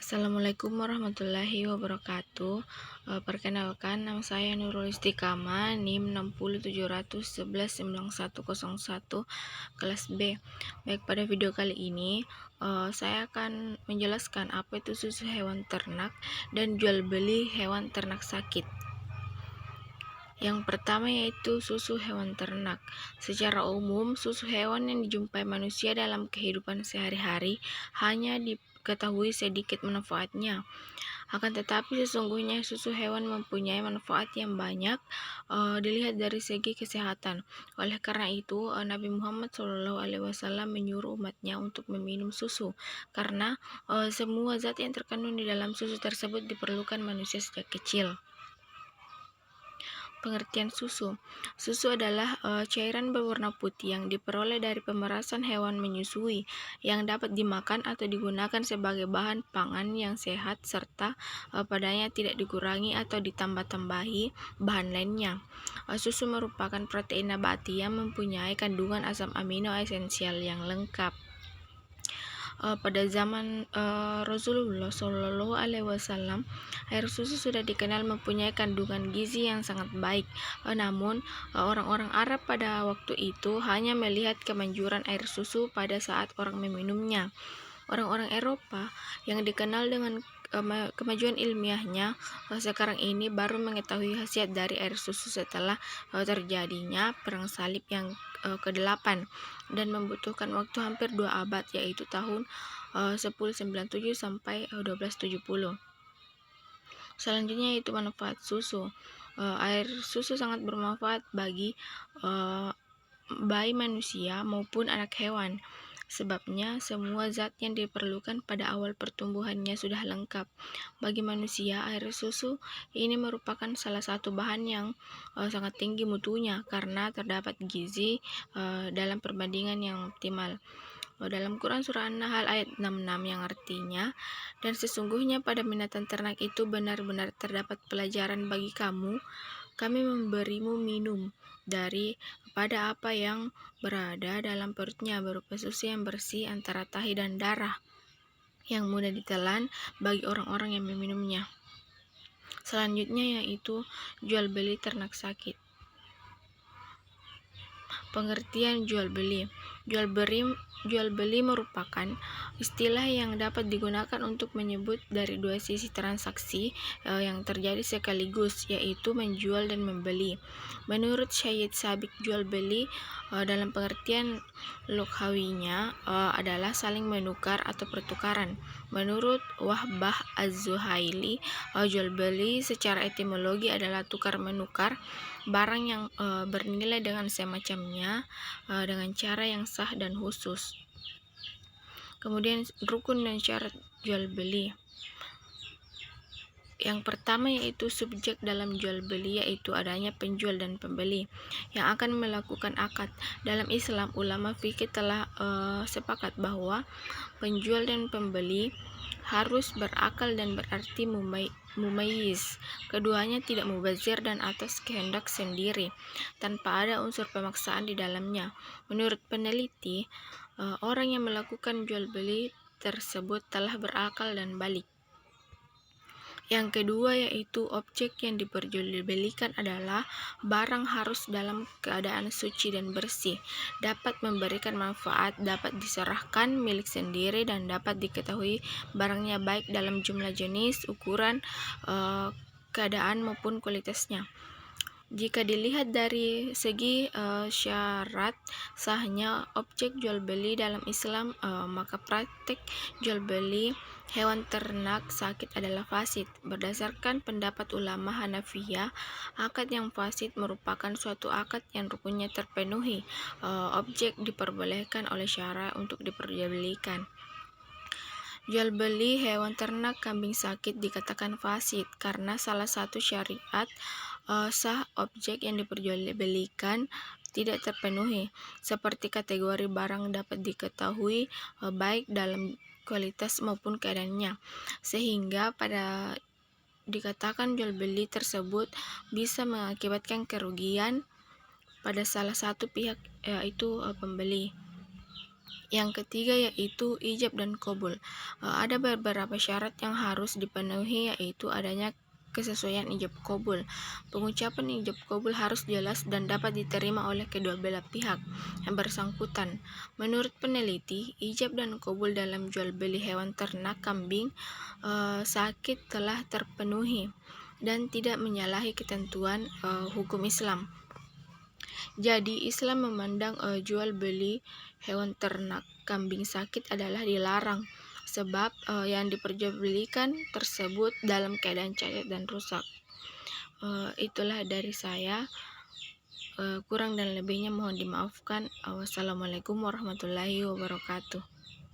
Assalamualaikum warahmatullahi wabarakatuh. Perkenalkan, nama saya Nurul Istiqamah, NIM 607119101 kelas B. Baik, pada video kali ini saya akan menjelaskan apa itu susu hewan ternak dan jual beli hewan ternak sakit. Yang pertama yaitu susu hewan ternak. Secara umum, susu hewan yang dijumpai manusia dalam kehidupan sehari-hari hanya diketahui sedikit manfaatnya. Akan tetapi sesungguhnya susu hewan mempunyai manfaat yang banyak dilihat dari segi kesehatan. Oleh karena itu, Nabi Muhammad SAW menyuruh umatnya untuk meminum susu karena semua zat yang terkandung di dalam susu tersebut diperlukan manusia sejak kecil. Pengertian susu. Susu adalah cairan berwarna putih yang diperoleh dari pemerasan hewan menyusui yang dapat dimakan atau digunakan sebagai bahan pangan yang sehat serta padanya tidak dikurangi atau ditambah-tambahi bahan lainnya. Susu merupakan protein nabati yang mempunyai kandungan asam amino esensial yang lengkap. Pada zaman Rasulullah SAW, air susu sudah dikenal mempunyai kandungan gizi yang sangat baik. Namun, orang-orang Arab pada waktu itu hanya melihat kemanjuran air susu pada saat orang meminumnya. Orang-orang Eropa yang dikenal dengan kemajuan ilmiahnya sekarang ini baru mengetahui khasiat dari air susu setelah terjadinya Perang Salib yang ke-8 dan membutuhkan waktu hampir 2 abad, yaitu tahun 1097 sampai 1270. Selanjutnya yaitu manfaat susu. Air susu sangat bermanfaat bagi bayi manusia maupun anak hewan. Sebabnya semua zat yang diperlukan pada awal pertumbuhannya sudah lengkap. Bagi manusia, air susu ini merupakan salah satu bahan yang sangat tinggi mutunya karena terdapat gizi dalam perbandingan yang optimal. Dalam Quran surah An-Nahl ayat 66 yang artinya, dan sesungguhnya pada binatang ternak itu benar-benar terdapat pelajaran bagi kamu, kami memberimu minum dari pada apa yang berada dalam perutnya berupa susu yang bersih antara tahi dan darah yang mudah ditelan bagi orang-orang yang meminumnya. Selanjutnya yaitu jual beli ternak sakit. Pengertian jual beli. Jual beli merupakan istilah yang dapat digunakan untuk menyebut dari dua sisi transaksi yang terjadi sekaligus, yaitu menjual dan membeli. Menurut Syed Sabiq, jual beli dalam pengertian lughawinya adalah saling menukar atau pertukaran. Menurut Wahbah Az-Zuhaili, jual beli secara etimologi adalah tukar menukar barang yang bernilai dengan semacamnya dengan cara yang sah dan khusus. Kemudian rukun dan syarat jual beli. Yang pertama yaitu subjek dalam jual beli, yaitu adanya penjual dan pembeli yang akan melakukan akad. Dalam Islam, ulama fikih telah sepakat bahwa penjual dan pembeli harus berakal dan berarti mumayyiz. Keduanya tidak mubazir dan atas kehendak sendiri tanpa ada unsur pemaksaan di dalamnya. Menurut peneliti, orang yang melakukan jual beli tersebut telah berakal dan balik. Yang kedua yaitu objek yang diperjualbelikan adalah barang harus dalam keadaan suci dan bersih, dapat memberikan manfaat, dapat diserahkan milik sendiri, dan dapat diketahui barangnya baik dalam jumlah jenis, ukuran, keadaan maupun kualitasnya. Jika dilihat dari segi syarat sahnya objek jual beli dalam Islam, maka praktek jual beli hewan ternak sakit adalah fasid. Berdasarkan pendapat ulama Hanafiyah, akad yang fasid merupakan suatu akad yang rukunnya terpenuhi. Objek diperbolehkan oleh syara untuk diperjualbelikan. Jual beli hewan ternak kambing sakit dikatakan fasid karena salah satu syariat sah objek yang diperjualbelikan tidak terpenuhi, seperti kategori barang dapat diketahui baik dalam kualitas maupun keadaannya, sehingga pada dikatakan jual beli tersebut bisa mengakibatkan kerugian pada salah satu pihak, yaitu pembeli. Yang ketiga yaitu ijab dan qabul. Ada beberapa syarat yang harus dipenuhi, yaitu adanya kesesuaian ijab qabul. Pengucapan ijab qabul harus jelas dan dapat diterima oleh kedua belah pihak yang bersangkutan. Menurut peneliti, ijab dan qabul dalam jual beli hewan ternak kambing sakit telah terpenuhi dan tidak menyalahi ketentuan hukum Islam. Jadi Islam memandang jual beli hewan ternak kambing sakit adalah dilarang, sebab yang diperjualbelikan tersebut dalam keadaan cacat dan rusak. Itulah dari saya. Kurang dan lebihnya mohon dimaafkan. Wassalamualaikum warahmatullahi wabarakatuh.